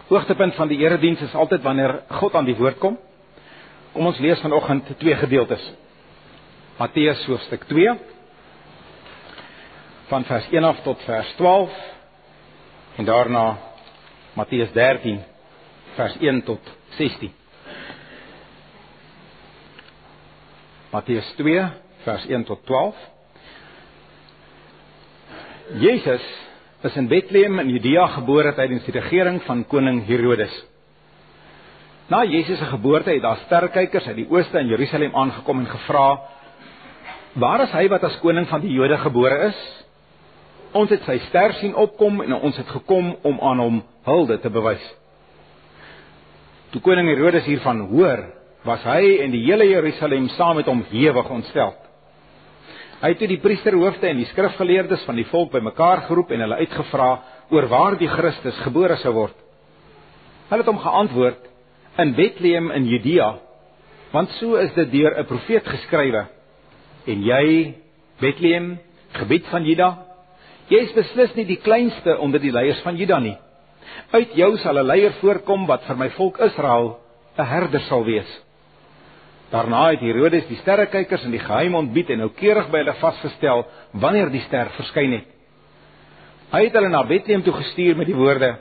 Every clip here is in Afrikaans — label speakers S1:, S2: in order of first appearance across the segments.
S1: Hoogtepunt van die erediens is altyd wanneer God aan die woord kom. Kom ons lees vanoggend 2 gedeeltes. Matteus hoofstuk 2, van vers 1 af tot vers 12, en daarna Matteus 13, vers 1 tot 16. Matteus 2, vers 1 tot 12. Jezus is in Bethlehem in Judea gebore tydens die regering van koning Herodes. Na Jezus' geboorte het daar sterrekykers uit die ooste in Jerusalem aangekom en gevra: "Waar is hy wat as koning van die Jode gebore is? Ons het sy ster sien opkom en ons het gekom om aan hom hulde te bewys." Toe koning Herodes hiervan hoor, was hy en die hele Jerusalem saam met hom hewig ontstel. Hy het toe die priesterhoofde en die skrifgeleerdes van die volk bymekaar geroep en hulle uitgevra oor waar die Christus gebore sou word. Hulle het hom geantwoord: "In Bethlehem in Judea, want so is dit deur 'n profeet geskrywe. En jy, Bethlehem, gebied van Juda, jy is beslis nie die kleinste onder die leiers van Juda nie. Uit jou sal 'n leier voorkom wat vir my volk Israel 'n herder sal wees." Daarna het Herodes die sterrekykers in die geheim ontbied en noukeurig by hulle vasgestel wanneer die ster verskyn het. Hy het hulle na Bethlehem toe gestuur met die woorde: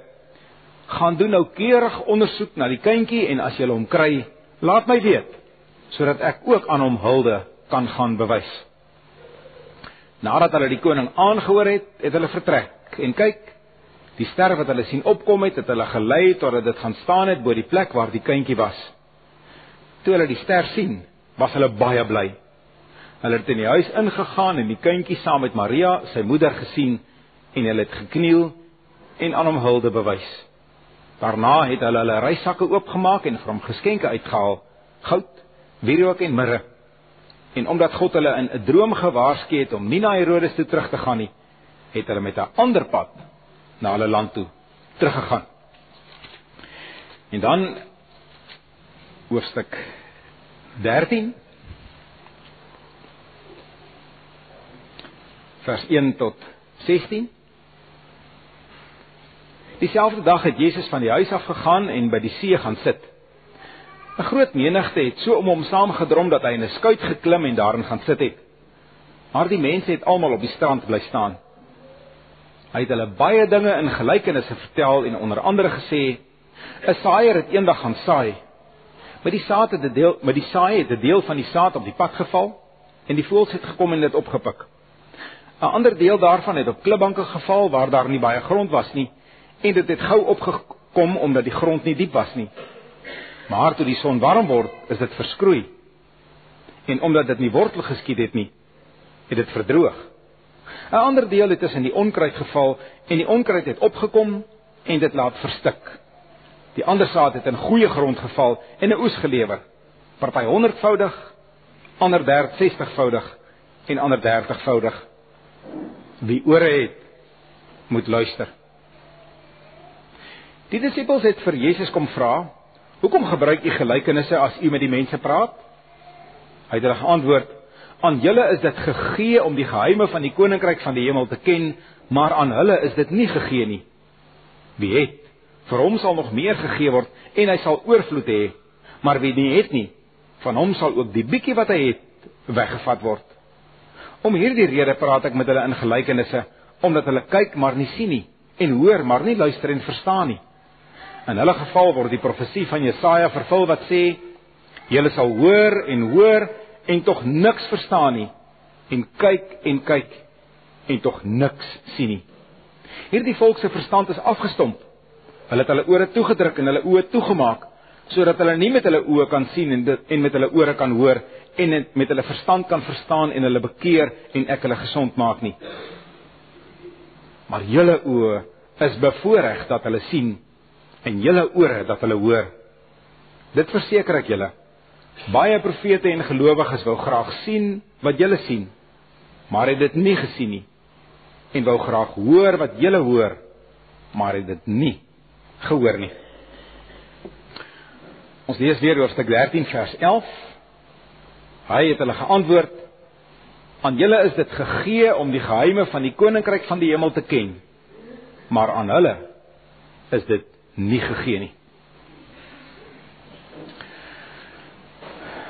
S1: "Gaan doen noukeurig ondersoek na die kindjie en as julle hom kry, laat my weet, sodat ek ook aan hom hulde kan gaan bewys." Nadat hulle die koning aangehoor het, het hulle vertrek. En kyk, die ster wat hulle sien opkom het hulle gelei totdat dit gaan staan het bo die plek waar die kindjie was. Toe hulle die ster sien, was hulle baie bly. Hulle het in die huis ingegaan en die kindjie saam met Maria, sy moeder, gesien en hulle het gekniel en aan hom hulde bewys. Daarna het hulle reissakke oopgemaak en vir hom geskenke uitgehaal: goud, wierook en mirre. En omdat God hulle in 'n droom gewaarsku het om nie na Herodes toe terug te gaan nie, het hulle met 'n ander pad na hulle land toe teruggegaan. En dan hoofstuk 13, vers 1 tot 16. Dieselfde dag het Jezus van die huis af gegaan en by die see gaan sit. 'n Groot menigte het so om hom saamgedrom dat hy in 'n skuit geklim en daarin gaan sit het. Maar die mense het almal op die strand bly staan. Hy het hulle baie dinge in gelykenisse vertel en onder andere gesê: 'n saaiër het eendag gaan saai. Met die saai het 'n deel van die saad op die pad geval en die voëls het gekom en dit opgepik. 'n Ander deel daarvan het op klipbanke geval waar daar nie baie grond was nie en dit het gou opgekom omdat die grond nie diep was nie. Maar toe die son warm word, is dit verskroei. En omdat dit nie wortel geskiet het nie, het dit verdroog. 'n Ander deel het tussen die onkruid geval en die onkruid het opgekom en dit laat verstik. Die ander saad het in goeie grond geval en 'n oes gelewer. Party 100voudig, ander 60voudig en ander 30voudig. Wie ore het, moet luister. Die disippels het vir Jezus kom vra: "Hoekom gebruik u gelykenisse as u met die mense praat?" Hy het hulle geantwoord: "Aan julle is dit gegee om die geheime van die koninkryk van die hemel te ken, maar aan hulle is dit nie gegee nie. Wie het, vir hom sal nog meer gegee word en hy sal oorvloed hê, maar wie nie het nie, van hom sal ook die bietjie wat hy het weggevat word. Om hierdie rede praat ek met hulle in gelykenisse, omdat hulle kyk maar nie sien nie, en hoor maar nie luister en verstaan nie. In hulle geval word die profesie van Jesaja vervul wat sê: julle sal hoor en tog niks verstaan nie, en kyk en tog niks sien nie. Hierdie volk se verstand is afgestomp. Hulle het hulle ore toegedruk en hulle oë toegemaak, sodat hulle nie met hulle oë kan sien en met hulle ore kan hoor en met hulle verstand kan verstaan en hulle bekeer en ek hulle gesond maak nie. Maar julle oë is bevoorreg dat hulle sien en julle ore dat hulle hoor. Dit verseker ek julle, baie profete en gelowiges wou graag sien wat julle sien, maar het dit nie gesien nie, en wou graag hoor wat julle hoor, maar het dit nie gehoor nie." Ons lees weer hoofstuk 13 vers 11. Hy het hulle geantwoord: "Aan julle is dit gegee om die geheime van die koninkryk van die hemel te ken, maar aan hulle is dit nie gegee nie.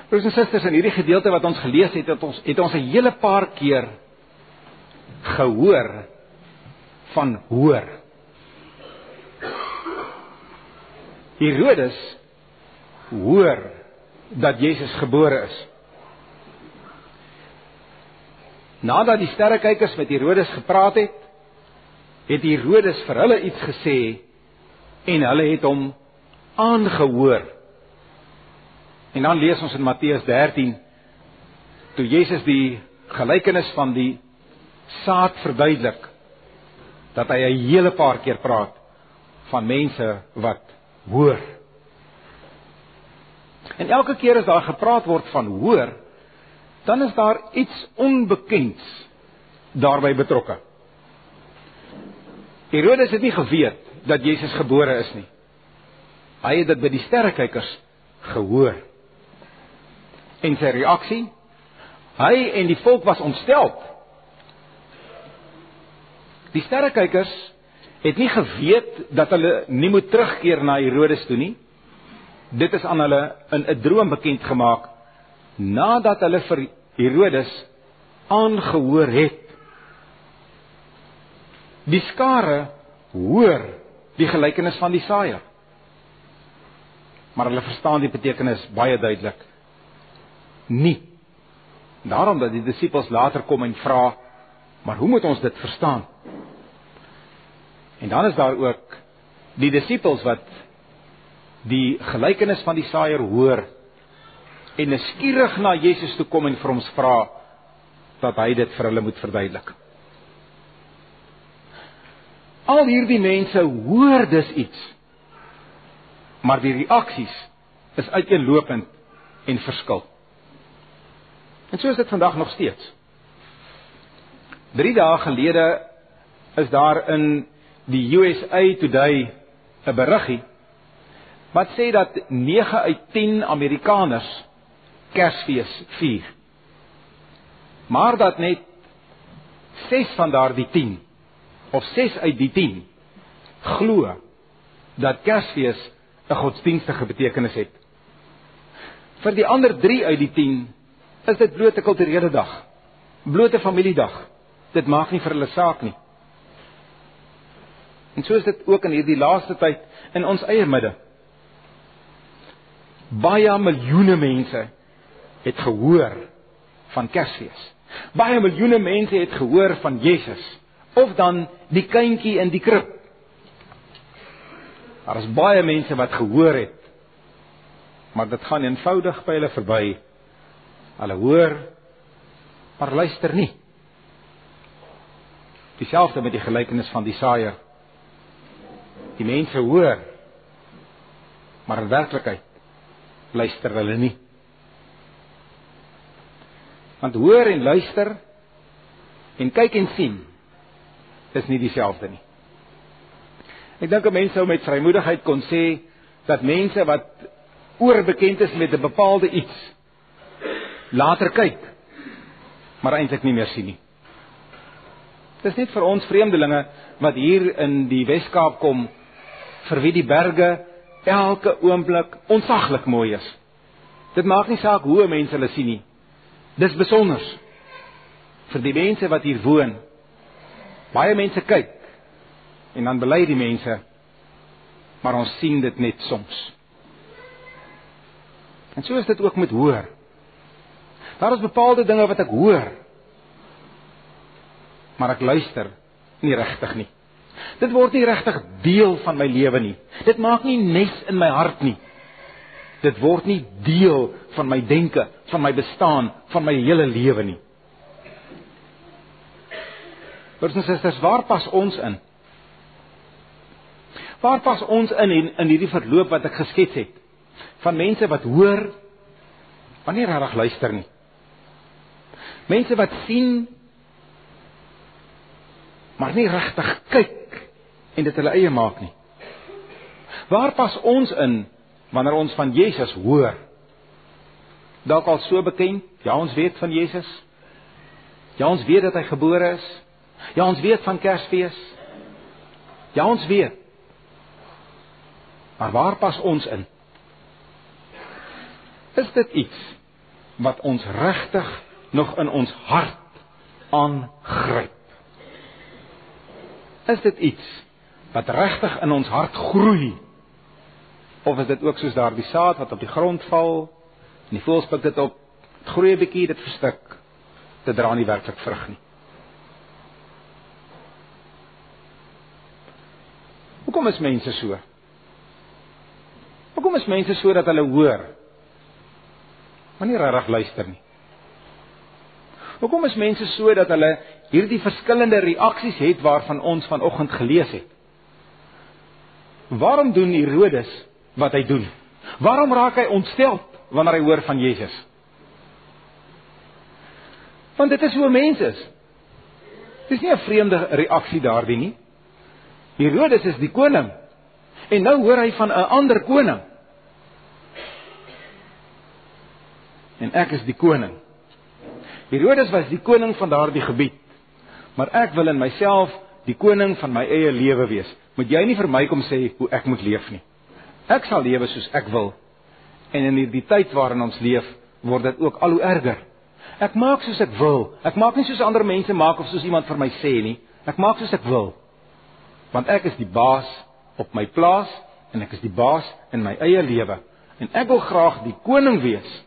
S1: Broers en susters, in hierdie gedeelte wat ons gelees het, het ons 'n hele paar keer gehoor van hoor. Herodes hoor dat Jesus gebore is. Nadat die sterrekykers met Herodes gepraat het, het Herodes vir hulle iets gesê en hulle het hom aangehoor. En dan lees ons in Matteus 13, toe Jesus die gelykenis van die saad verduidelik, dat hy 'n hele paar keer praat van mense wat hoor. En elke keer as daar gepraat word van hoor, dan is daar iets onbekends daarbey betrokke. Herodes het nie geweet dat Jesus gebore is nie. Hy het dit by die sterrekykers gehoor. En sy reaksie? Hy en die volk was ontstel. Die sterrekykers het nie geweet dat hulle nie moet terugkeer na Herodes toe nie. Dit is aan hulle in 'n droom bekend gemaak, nadat hulle vir Herodes aangehoor het. Die skare hoor die gelykenis van die saaiër, maar hulle verstaan die betekenis baie duidelik nie. Daarom dat die disippels later kom en vra, maar hoe moet ons dit verstaan? En dan is daar ook die disippels wat die gelykenis van die saaiër hoor en nuuskierig na Jesus toe kom en vir hom vra dat hy dit vir hulle moet verduidelik. Al hierdie mense hoor dus iets, maar die reaksies is uiteenlopend en verskil. En so is dit vandag nog steeds. 3 dae gelede is daar in die USA Today 'n beriggie wat sê dat 9 uit 10 Amerikaners Kersfees vier. Maar dat net 6 van daardie 10, of 6 uit die 10, glo dat Kersfees 'n godsdienstige betekenis het. Vir die ander 3 uit die 10 is dit bloot 'n kulturele dag, bloot 'n familiedag. Dit maak nie vir hulle saak nie. En so is dit ook in hierdie laaste tyd in ons eie midde. Baie miljoene mense het gehoor van Kersfees. Baie miljoene mense het gehoor van Jesus, of dan die kindjie in die krib. Daar is baie mense wat gehoor het, maar dit gaan eenvoudig by hulle verby. Hulle hoor, maar luister nie. Dieselfde met die gelykenis van die saaiër. Die mense hoor, maar in werklikheid luister hulle nie. Want hoor en luister en kyk en sien is nie dieselfde nie. Ek dink 'n mens sou met vrymoedigheid kon sê dat mense wat oorbekend is met 'n bepaalde iets later kyk, maar eintlik nie meer sien nie. Dit is net vir ons vreemdelinge wat hier in die Weskaap kom, vir wie die berge elke oomblik ontsaglik mooi is. Dit maak nie saak hoe mense hulle sien nie. Dis besonders vir die mense wat hier woon. Baie mense kyk en dan bely die mense, maar ons sien dit net soms. En so is dit ook met hoor. Daar is bepaalde dinge wat ek hoor, maar ek luister nie regtig nie. Dit word nie regtig deel van my lewe nie. Dit maak nie nes in my hart nie. Dit word nie deel van my denke, van my bestaan, van my hele lewe nie. Broers en susters, waar pas ons in? Waar pas ons in hierdie verloop wat ek geskets het? Van mense wat hoor, maar nie regtig luister nie. Mense wat sien, maar nie regtig kyk en dit hulle eie maak nie. Waar pas ons in wanneer ons van Jesus hoor? Dalk al so bekend, ja, ons weet van Jesus. Ja, ons weet dat hy gebore is. Ja, ons weet van Kersfees. Ja, ons weet. Maar waar pas ons in? Is dit iets wat ons regtig nog in ons hart aangryp? Is dit iets wat regtig in ons hart groei? Of is dit ook soos daardie saad wat op die grond val, en die voëls pik dit op, het groei 'n bietjie, dit verstik, dit dra nie werklik vrug nie. Hoekom is mense so? Hoekom is mense so dat hulle hoor, maar nie regtig luister nie? Hoekom is mense so dat hulle hierdie verskillende reaksies het waarvan ons vanoggend gelees het? Waarom doen Herodes wat hy doen? Waarom raak hy ontsteld wanneer hy hoor van Jesus? Want dit is hoe 'n mens is. Dit is nie 'n vreemde reaksie daardie nie. Herodes is die koning, en nou hoor hy van 'n ander koning. En ek is die koning. Herodes was die koning van daardie gebied, maar ek wil in myself die koning van my eie lewe wees. Moet jy nie vir my kom sê hoe ek moet leef nie. Ek sal lewe soos ek wil. En in die tyd waarin ons leef, word dit ook al hoe erger. Ek maak soos ek wil. Ek maak nie soos ander mense maak of soos iemand vir my sê nie. Ek maak soos ek wil. Want ek is die baas op my plaas, en ek is die baas in my eie lewe. En ek wil graag die koning wees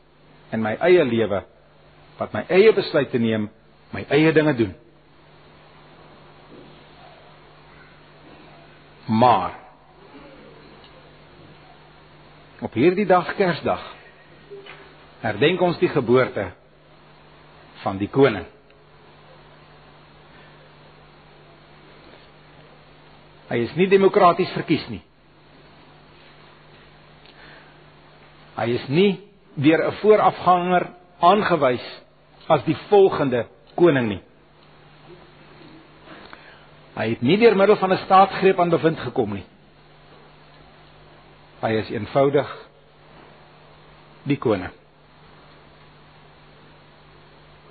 S1: in my eie lewe, wat my eie besluite neem, my eie dinge doen. Maar op hierdie dag, Kersdag, herdenk ons die geboorte van die koning. Hy is nie demokraties verkies nie. Hy is nie deur 'n voorafganger aangewys as die volgende koning nie. Hy het nie deur middel van 'n staatsgreep aan bevind gekom nie. Hy is eenvoudig die koning.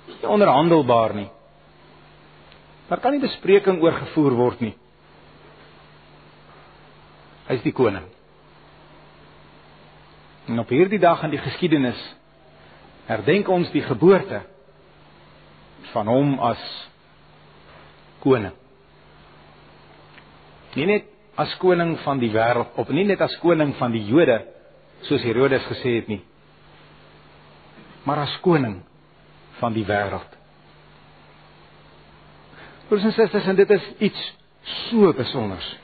S1: Nie onderhandelbaar nie. Daar kan nie bespreking oor gevoer word nie. Hy is die koning. En op hierdie dag in die geskiedenis herdenk ons die geboorte van hom as koning. Nie net as koning van die wêreld, of nie net as koning van die Jode, soos Herodes gesê het nie, maar as koning van die wêreld. Broers en susters, en dit is iets so besonders.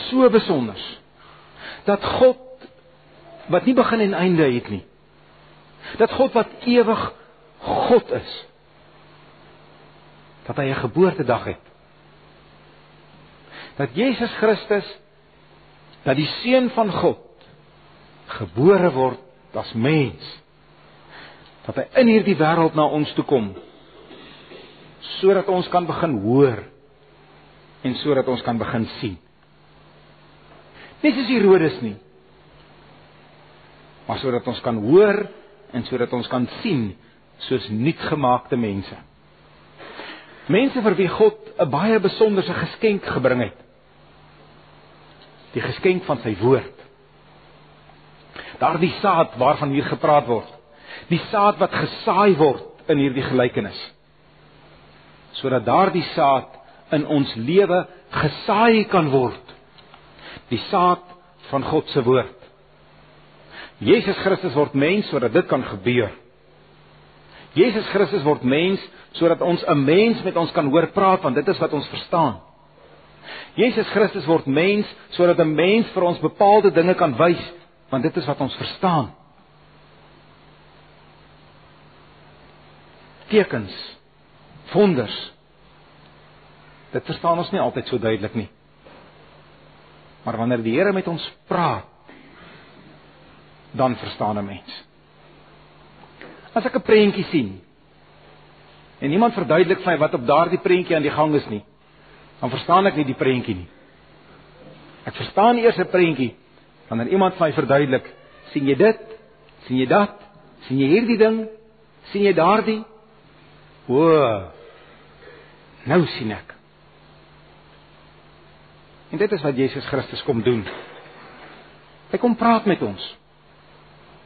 S1: So besonders, dat God, wat nie begin en einde het nie, dat God wat ewig God is, dat hy 'n geboortedag het. Dat Jesus Christus, dat die Seun van God, gebore word as mens, dat hy in hierdie wêreld na ons toe kom, sodat ons kan begin hoor, en sodat ons kan begin sien. Nie soos Herodes nie, maar sodat ons kan hoor, en sodat ons kan sien, soos nuutgemaakte mense. Mense vir wie God 'n baie besonderse geskenk gebring het. Die geskenk van sy woord. Daardie saad waarvan hier gepraat word. Die saad wat gesaai word in hierdie gelykenis. Sodat daardie saad in ons lewe gesaai kan word. Die saad van God se woord. Jesus Christus word mens sodat dit kan gebeur. Jesus Christus word mens sodat ons 'n mens met ons kan hoor praat, want dit is wat ons verstaan. Jesus Christus word mens sodat 'n mens vir ons bepaalde dinge kan wys, want dit is wat ons verstaan. Tekens, wonders, dit verstaan ons nie altyd so duidelik nie. Maar wanneer die Here met ons praat, dan verstaan 'n mens. As ek 'n prentjie sien, en iemand verduidelik vir my wat op daardie prentjie aan die gang is nie, dan verstaan ek nie die prentjie nie. Ek verstaan eers 'n prentjie, wanneer iemand vir my verduidelik, sien jy dit, sien jy dat, sien jy hierdie ding, sien jy daardie? O, nou sien ek. En dit is wat Jesus Christus kom doen. Hy kom praat met ons,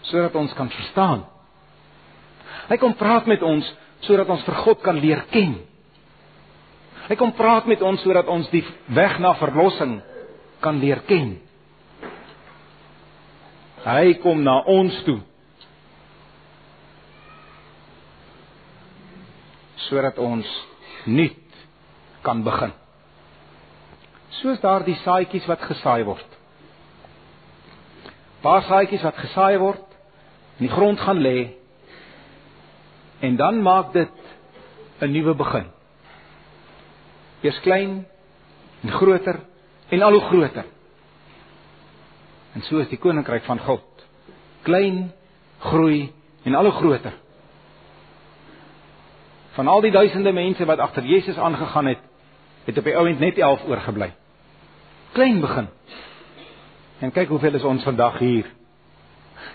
S1: sodat ons kan verstaan. Hy kom praat met ons, sodat ons vir God kan leer ken. Hy kom praat met ons, sodat ons die weg na verlossing kan leer ken. Hy kom na ons toe, sodat ons nuut kan begin. Soos daar die saadjies wat gesaai word. Paar saadjies wat gesaai word, in die grond gaan lê, en dan maak dit 'n nuwe begin. Eers klein, en groter, en al hoe groter. En so is die koninkryk van God. Klein, groei, en al hoe groter. Van al die duisende mense wat agter Jesus aangegaan het, het op die ouend net 11 oorgebly. Klein begin. En kyk hoeveel is ons vandag hier.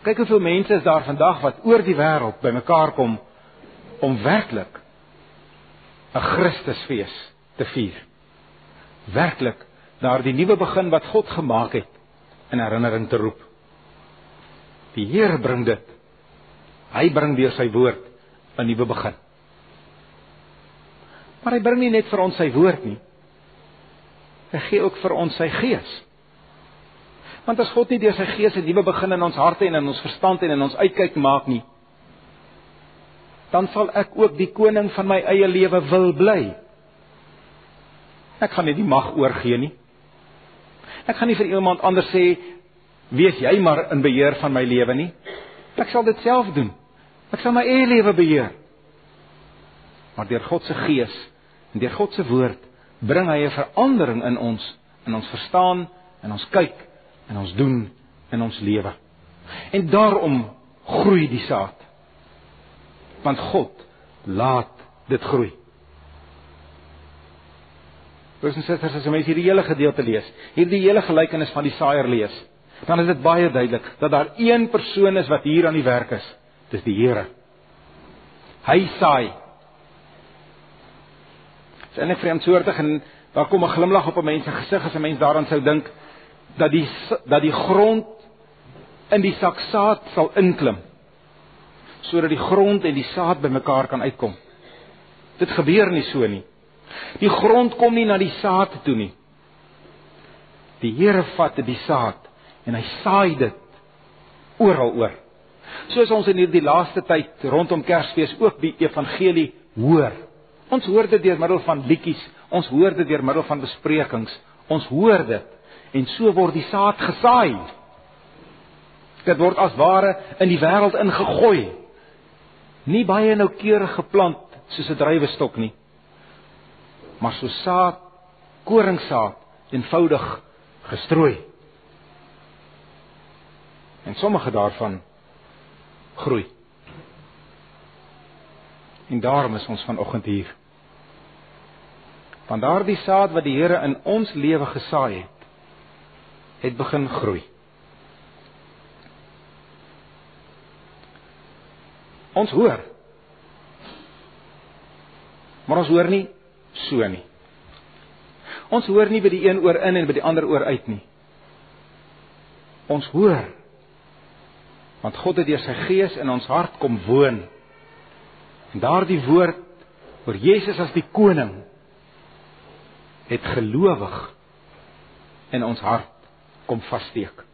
S1: Kyk hoeveel mense is daar vandag wat oor die wêreld bymekaar kom om werklik 'n Christusfees te vier. Werklik daardie nuwe begin wat God gemaak het in herinnering te roep. Die Here bring dit. Hy bring deur sy woord 'n nuwe begin. Maar hy bring nie net vir ons sy woord nie. Hy gee ook vir ons sy gees. Want as God nie deur sy gees 'n nuwe begin in ons harte en in ons verstand en in ons uitkyk maak nie, dan sal ek ook die koning van my eie lewe wil bly. Ek gaan nie die mag oorgee nie. Ek gaan nie vir iemand anders sê, wees jy maar in beheer van my lewe nie. Ek sal dit self doen. Ek sal my eie lewe beheer. Maar deur God se gees en deur God se woord bring hy 'n verandering in ons verstaan, in ons kyk, in ons doen, in ons lewe. En daarom groei die saad. Want God laat dit groei. Broers en susters, as 'n mens hierdie hele gedeelte lees, hierdie hele gelykenis van die saaiër lees, dan is dit baie duidelik dat daar een persoon is wat hier aan die werk is. Dis die Here. Hy saai. Dit is eintlik vreemdsoortig en daar kom 'n glimlag op 'n mens se gesig as 'n mens daaraan sou dink dat die grond in die sak saad sal inklim, sodat die grond en die saad bymekaar kan uitkom. Dit gebeur nie so nie. Die grond kom nie na die saad toe nie. Die Here vat die saad en hy saai dit oral oor. Soos ons in hierdie laaste tyd rondom Kersfees ook die evangelie hoor. Ons hoor dit deur middel van liedjies, ons hoor dit deur middel van besprekings, ons hoor dit, en so word die saad gesaai. Dit word as ware in die wêreld ingegooi. Nie baie noukeurig geplant soos 'n druiwestok nie, maar so saad, koringsaad, eenvoudig gestrooi. En sommige daarvan groei. En daarom is ons vanoggend hier. Want daardie saad wat die Here in ons lewe gesaai het begin groei. Ons hoor. Maar ons hoor nie so nie. Ons hoor nie by die een oor in en by die ander oor uit nie. Ons hoor. Want God het deur sy gees in ons hart kom woon. En daardie woord oor Jesus as die koning het gelowig in ons hart kom vassteek.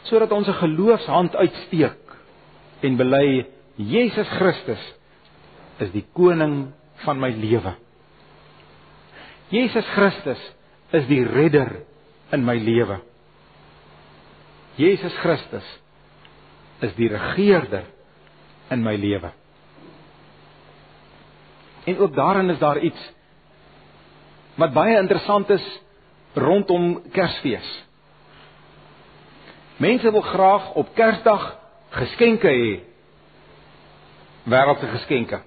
S1: Sodat ons 'n geloofshand uitsteek en bely Jesus Christus is die koning van my lewe. Jesus Christus is die redder in my lewe. Jesus Christus is die regeerder in my lewe. En ook daarin is daar iets wat baie interessant is rondom Kersfees. Mense wil graag op Kersdag geskenke hê. Wêreldse geskenke.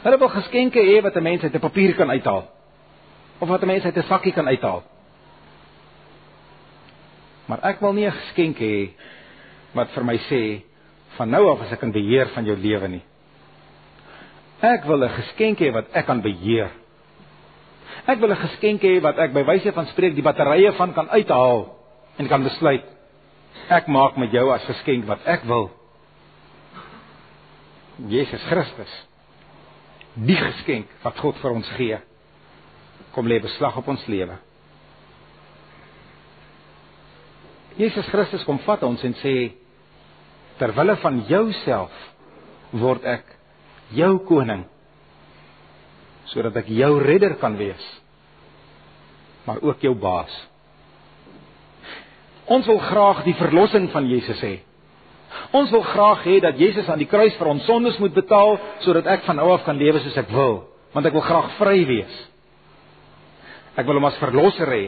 S1: Hulle wil geskenke hê wat 'n mens uit 'n papier kan uithaal. Of wat 'n mens uit 'n sakkie kan uithaal. Maar ek wil nie 'n geskenk hê wat vir my sê, van nou af is ek in beheer van jou lewe nie. Ek wil 'n geskenk hê wat ek kan beheer. Ek wil 'n geskenk hê wat ek by wyse van spreek die batterye van kan uithaal en kan besluit, ek maak met jou as geskenk wat ek wil. Jesus Christus, die geskenk wat God vir ons gee, kom lê beslag op ons lewe. Jesus Christus kom vat ons en sê, terwille van jouself word ek jou koning, sodat ek jou redder kan wees, maar ook jou baas. Ons wil graag die verlossing van Jesus hê. Ons wil graag hê dat Jesus aan die kruis vir ons sondes moet betaal, sodat ek van nou af kan lewe soos ek wil, want ek wil graag vry wees. Ek wil hom as verlosser hê,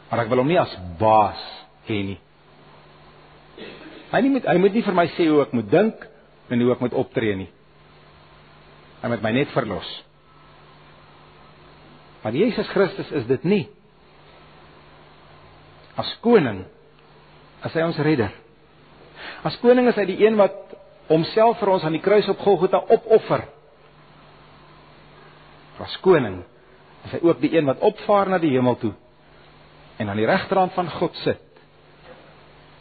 S1: maar ek wil hom nie as baas hê nie. Hy moet nie vir my sê hoe ek moet dink en hoe ek moet optree nie. Hy moet my net verlos. Maar Jesus Christus is dit nie. As koning is hy ons redder. As koning is hy die een wat homself vir ons aan die kruis op Golgotha opoffer. As koning is hy ook die een wat opvaar na die hemel toe en aan die regterhand van God sit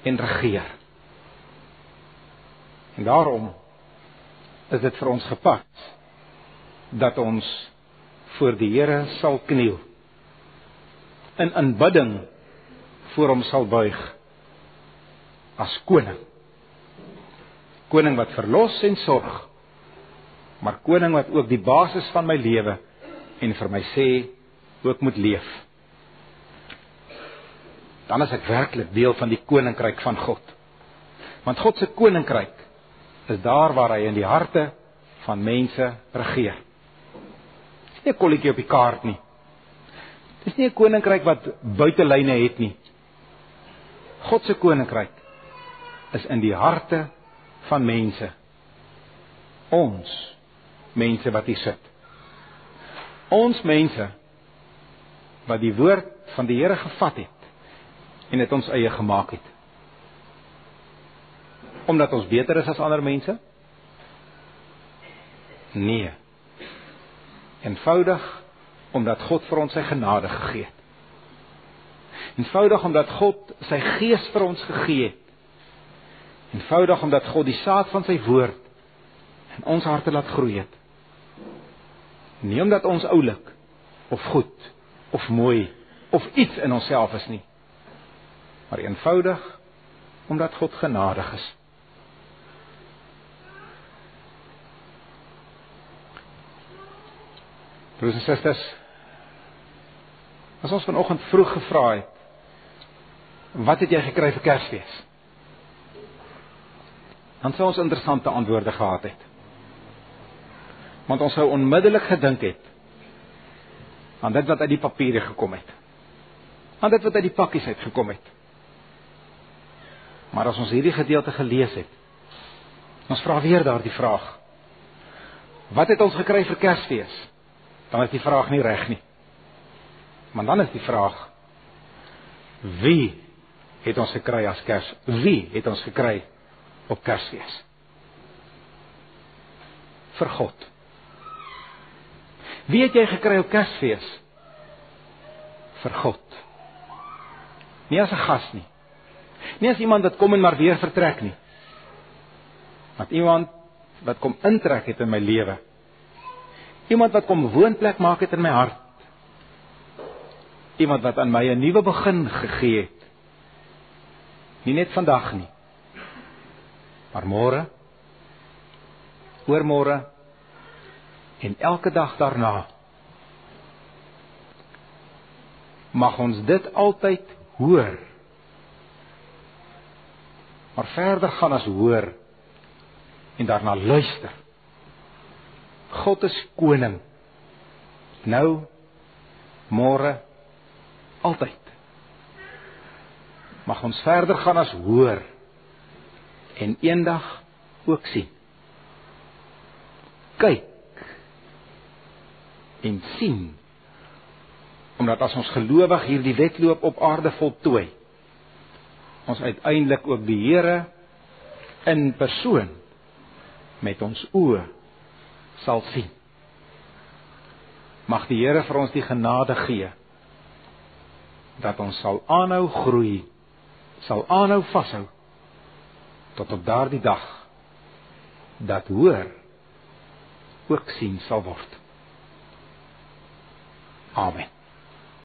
S1: en regeer. En daarom is dit vir ons gepad dat ons voor die Here sal kniel, in aanbidding voor hom sal buig, as koning. Koning wat verlos en sorg, maar koning wat ook die basis van my lewe en vir my sê, ook moet leef. Dan is ek werklik deel van die koninkryk van God. Want God se koninkryk is daar waar hy in die harte van mense regeer. Dit is nie 'n kolletjie op die kaart nie. Dit is nie 'n koninkryk wat buitelyne het nie. God se koninkryk is in die harte van mense. Ons mense wat hier sit. Ons mense wat die woord van die Here gevat het en dit ons eie gemaak het. Omdat ons beter is as ander mense? Nee. Eenvoudig omdat God vir ons sy genade gegee het. Eenvoudig omdat God sy gees vir ons gegee het. Eenvoudig omdat God die saad van sy woord in ons harte laat groei het. Nie omdat ons oulik, of goed, of mooi, of iets in onsself is nie. Maar eenvoudig omdat God genadig is. Broers en susters, as ons vanoggend vroeg gevra het, wat het jy gekry vir Kersfees? Dan sou ons interessante antwoorde gehad het. Want ons sou onmiddellik gedink het aan dit wat uit die papiere gekom het. Aan dit wat uit die pakkies uitgekom het. Maar as ons hierdie gedeelte gelees het, ons vra weer daardie vraag. Wat het ons gekry vir Kersfees? Dan is die vraag nie reg nie. Maar dan is die vraag, wie het ons gekry as Kers? Wie het ons gekry op Kersfees? Vir God. Wie het jy gekry op Kersfees? Vir God. Nie as 'n gas nie. Nie as iemand wat kom en maar weer vertrek nie. Maar iemand wat kom intrek het in my lewe. Iemand wat kom woonplek maak het in my hart. Iemand wat aan my 'n nuwe begin gegee het. Nie net vandag nie. Maar môre, oormôre en elke dag daarna. Mag ons dit altyd hoor. Maar verder gaan as hoor en daarna luister. God is koning. Nou, môre, altyd. Mag ons verder gaan as hoor en eendag ook sien. Kyk en sien, omdat as ons gelowig hierdie wedloop op aarde voltooi, ons uiteindelik ook die Here in persoon met ons oë sal sien. Mag die Here vir ons die genade gee, dat ons sal aanhou groei, sal aanhou vashou, tot op daardie dag, dat hoor ook sien sal word. Amen.